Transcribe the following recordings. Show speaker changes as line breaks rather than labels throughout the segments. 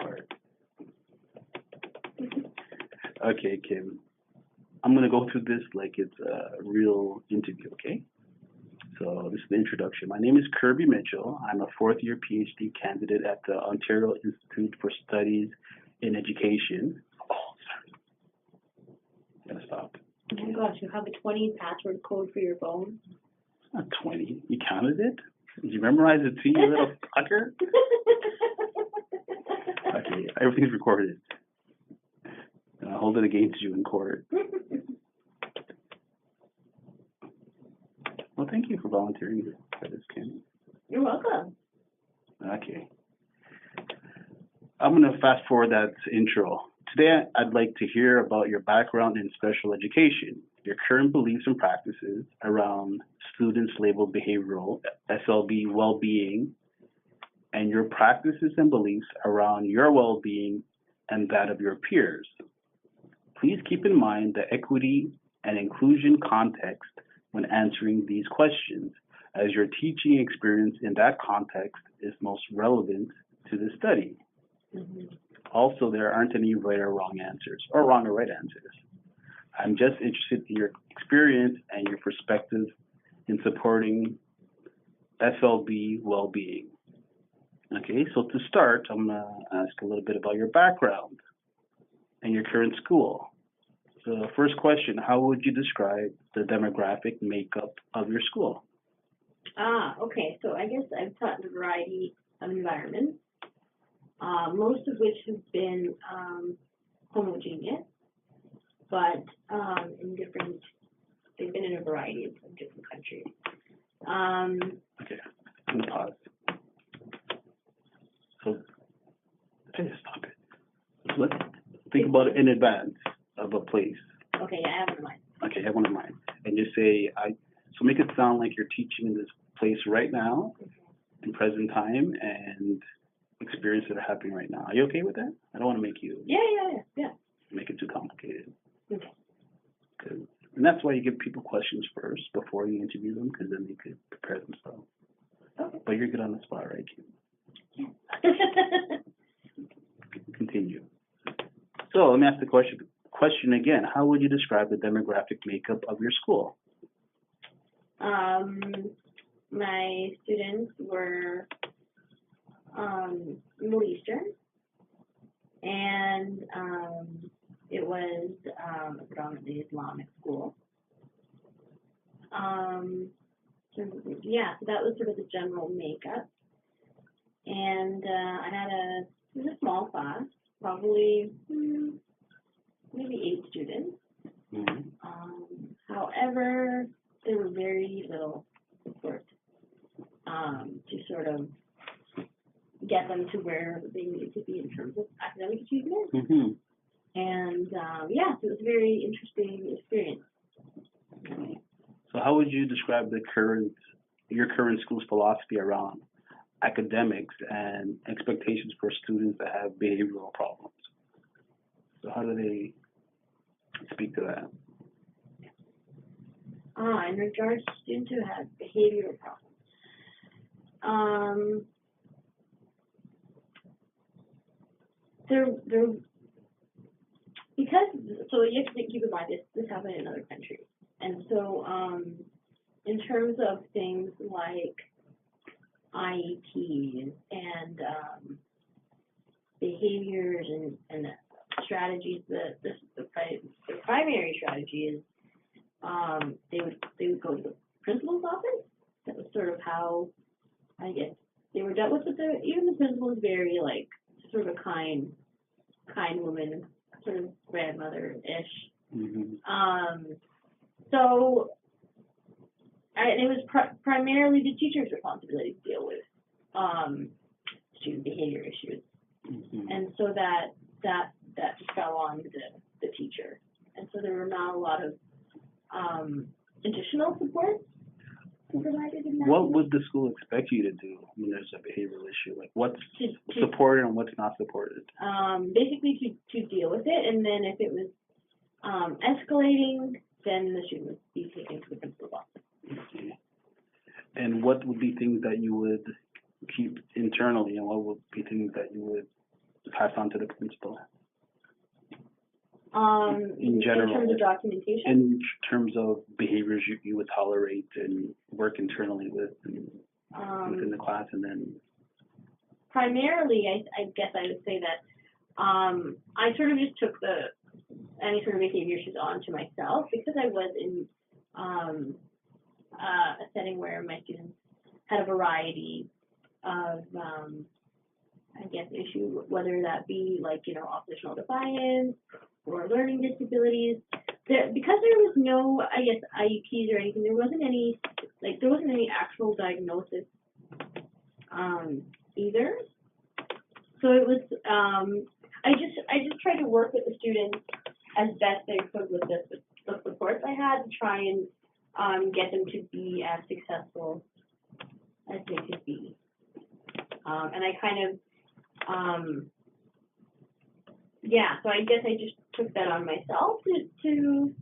part. Okay, Kim. I'm gonna go through this like it's a real interview, okay? So this is the introduction. My name is Kirby Mitchell. I'm a fourth-year PhD candidate at the Ontario Institute for Studies in Education. Oh, sorry. Gotta stop.
Oh my gosh, you have a 20 password code for your phone?
It's not 20. You counted it? Did you memorize it too, you little fucker? Okay, everything's recorded. And I'll hold it against you in court. Well, thank you for volunteering for this, Kim.
You're welcome.
Okay. I'm going to fast forward that intro. Today, I'd like to hear about your background in special education, your current beliefs and practices around students labeled behavioral, SLB well-being, and your practices and beliefs around your well-being and that of your peers. Please keep in mind the equity and inclusion context when answering these questions, as your teaching experience in that context is most relevant to the study. Also, there aren't any right or wrong answers, or wrong or right answers. I'm just interested in your experience and your perspective in supporting SLB well-being. Okay, so to start, I'm going to ask a little bit about your background and your current school. So first question, how would you describe the demographic makeup of your school?
Okay, so I guess I've taught in a variety of environments, most of which have been homogeneous, but they've been in a variety of different countries.
Okay, I'm going to pause. So, just stop it. Let's think about it in advance of a place.
Okay, yeah, I have one in mind.
Okay, I have one in mind. And just say, so make it sound like you're teaching in this place right now, in present time, and experiences that are happening right now. Are you okay with that? I don't want to make you
Yeah.
make it too complicated.
Okay.
And that's why you give people questions first before you interview them, because then they could prepare themselves.
Okay.
But you're good on the spot, right, Kim? Continue. So let me ask the question again. How would you describe the demographic makeup of your school?
My students were Middle Eastern, and it was a predominantly Islamic school. So that was sort of the general makeup. And I had it was a small class, probably maybe 8 students. However, there were very little support to sort of get them to where they needed to be in terms of academic achievement. And so it was a very interesting experience.
So how would you describe your current school's philosophy around academics and expectations for students that have behavioral problems? So how do they speak to that?
In regards to students who have behavioral problems, so you have to keep in mind this happened in other countries, and so in terms of things like IEPs and behaviors and strategies, the primary strategy is they would go to the principal's office. That was sort of how I guess they were dealt with. But even the principal was very sort of a kind woman, sort of grandmother-ish. So it was primarily the teacher's responsibility to deal with student behavior issues, and so that just fell on the teacher, and so there were not a lot of additional support provided in that.
What would the school expect you to do when there's a behavioral issue? Like what's supported and what's not supported?
Basically to deal with it, and then if it was escalating, then the student would be taken to the principal's office.
Okay. And what would be things that you would keep internally, and what would be things that you would pass on to the principal
In
in general?
terms of documentation?
In terms of behaviors you would tolerate and work internally with and within the class, and then
Primarily, I guess I would say that I sort of just took any sort of behavior issues onto myself because I was in a setting where my students had a variety of, I guess, issues, whether that be like, oppositional defiance or learning disabilities. Because there was no, I guess, IEPs or anything, there wasn't any actual diagnosis either. So it was, I just tried to work with the students as best I could with the supports I had to try and get them to be as successful as they could be. And I kind of, so I guess I just took that on myself to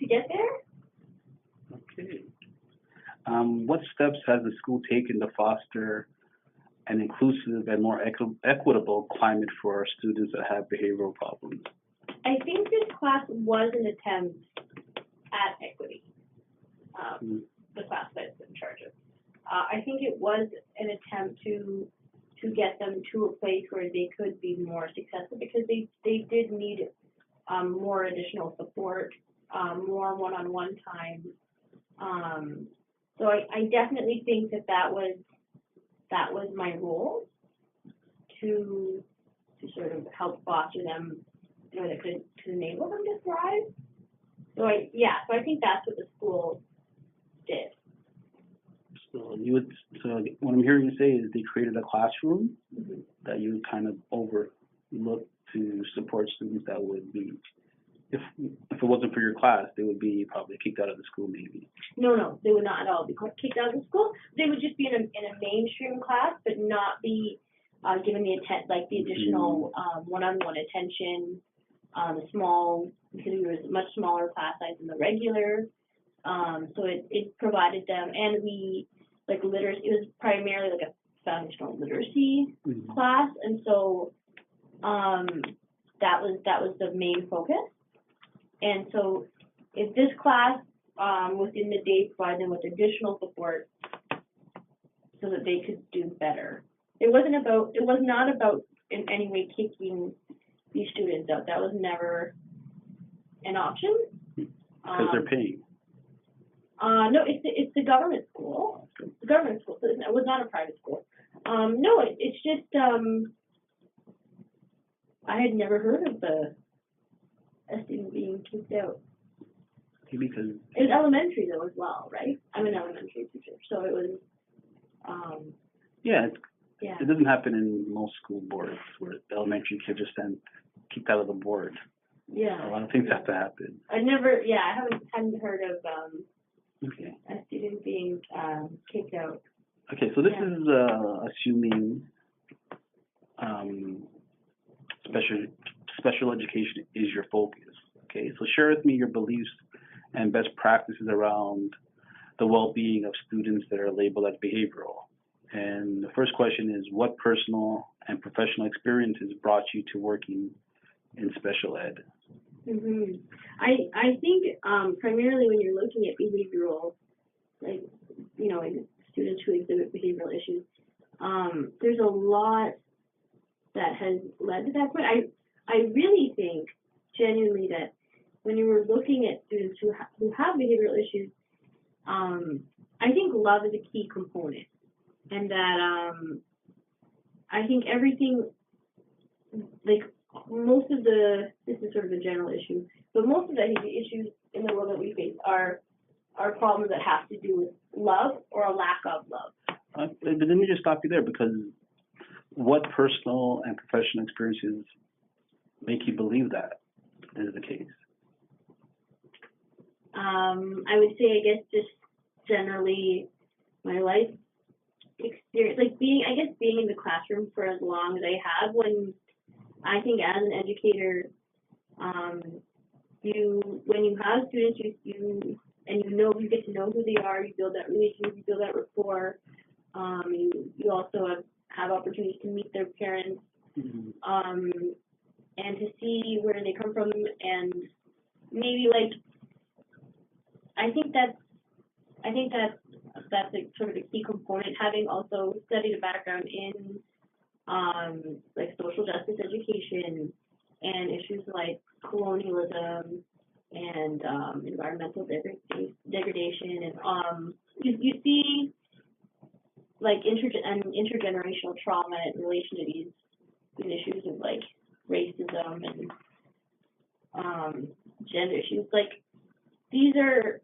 get there.
okay. What steps has the school taken to foster an inclusive and more equitable climate for our students that have behavioral problems?
I think this class was an attempt at equity, the class that it's in charge of. I think it was an attempt to get them to a place where they could be more successful because they did need more additional support, more one-on-one time. So I definitely think that was my role to sort of help foster them in a way that could enable them to thrive. So I think that's what the school did.
So what I'm hearing you say is they created a classroom
Mm-hmm.
that you would kind of overlook to support students that would be, if it wasn't for your class, they would be probably kicked out of the school maybe.
No, they would not at all be kicked out of the school. They would just be in a mainstream class, but not be given the additional one-on-one attention, because we were a much smaller class size than the regular. So it provided them, and literacy. It was primarily like a foundational literacy class, and so that was the main focus. And so if this class within the day provided them with additional support so that they could do better. It was not about in any way kicking these students out. That was never an option.
Because they're paying.
No, it's the government school. The government school. So it was not a private school. No, it's just I had never heard of a student being kicked out.
Okay, because
it was elementary though as well, right? I'm an elementary teacher, so it was.
It doesn't happen in most school boards where the elementary kids are kicked out of the board.
Yeah.
A lot of things have to happen.
I hadn't heard of a student being kicked out.
Okay, so this is assuming special education is your focus. Okay, so share with me your beliefs and best practices around the well-being of students that are labeled as behavioral. And the first question is, what personal and professional experiences brought you to working in special ed?
Mm-hmm. I think primarily when you're looking at behavioral, students who exhibit behavioral issues, there's a lot that has led to that point. I really think genuinely that when you were looking at students who have behavioral issues, I think love is a key component, and that I think everything, most of this is sort of a general issue, but most of the issues in the world that we face are problems that have to do with love or a lack of love.
But let me just stop you there, because what personal and professional experiences make you believe that is the case?
I would say, I guess, just generally my life experience, being in the classroom for as long as I have, when I think as an educator, when you have students, you get to know who they are, you build that relationship, you build that rapport. You also have opportunities to meet their parents, and to see where they come from, and maybe like, I think that's like sort of a key component, having also studied a background in like social justice education and issues like colonialism and environmental degradation, and you see like intergenerational trauma in relation to these issues of like racism and gender issues. Like these are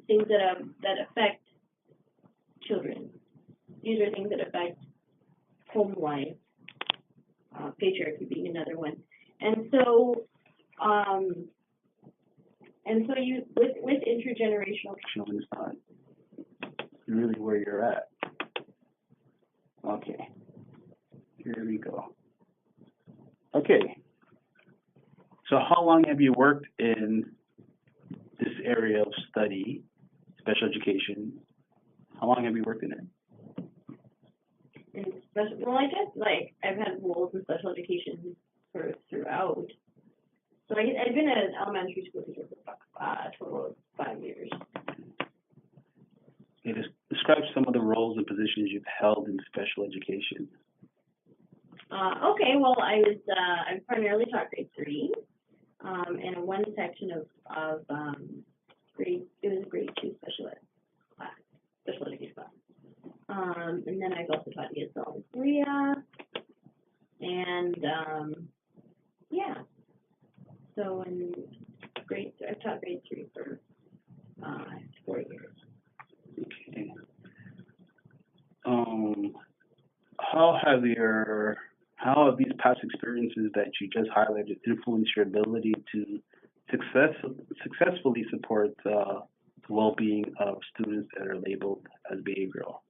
things that affect children. These are things that affect home life, patriarchy being another one. And so you with intergenerational
It's not really where you're at. Okay, here we go. Okay, so how long have you worked in this area of study, special education? How long have you worked in it?
and special, well, I guess like I've had roles in special education sort of throughout. So I've been an elementary school teacher for a total of 5 years.
Okay, describe some of the roles and positions you've held in special education.
Okay, well, I primarily taught grade 3, and one section of it was a grade 2 special education class. And then I've also taught ESL in Korea, and yeah. So I've taught grade 3 for 4 years.
Okay. How have these past experiences that you just highlighted influenced your ability to successfully support the well-being of students that are labeled as behavioral?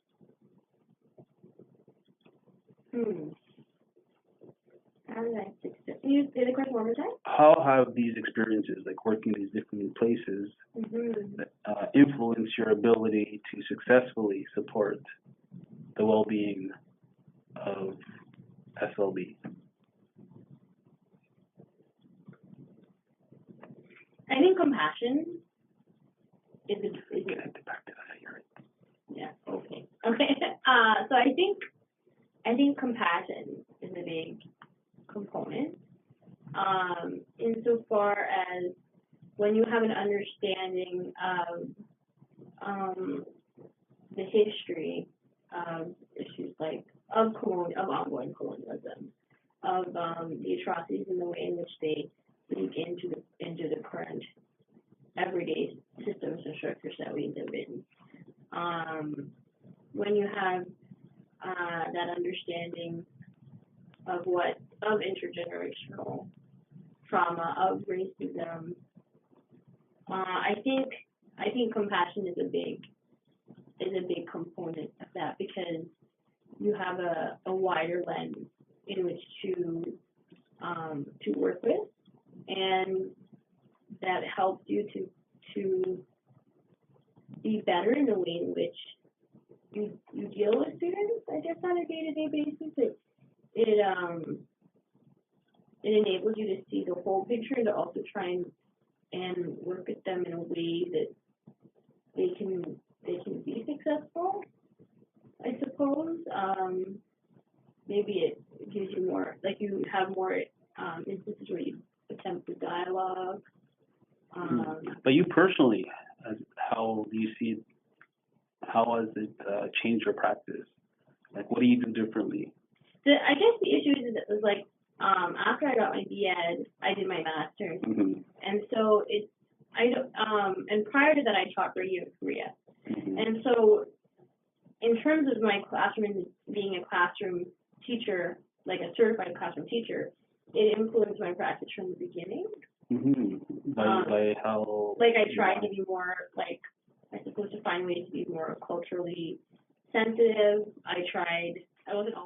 How did I success? Can you say the question one more time?
How have these experiences, like working in these different places, influenced your ability to successfully support the well-being of SLB?
I think compassion is
Connect it back to that. You're right.
yeah, okay. So I think compassion is a big component. Insofar as when you have an understanding of the history of issues like of ongoing colonialism, of the atrocities and the way in which they leak into the current everyday systems and structures that we live in. When you have that understanding of intergenerational trauma, of racism, I think compassion is a big component of that, because you have a wider lens in which to work with, and that helps you to be better in the way in which you deal with students, I guess, on a day-to-day basis. It enables you to see the whole picture, and to also try and work with them in a way that they can be successful, I suppose. Maybe it gives you more, like you have more instances where you attempt the dialogue.
But you personally, how do you see? How has it changed your practice? Like, what do you do differently?
I guess the issue is that it was like after I got my BEd, I did my master's, and so and prior to that, I taught radio in Korea, and so in terms of my classroom and being a classroom teacher, like a certified classroom teacher, it influenced my practice from the beginning.
By how?
Like I tried to be more, like, I suppose, to find ways to be more culturally sensitive. I wasn't always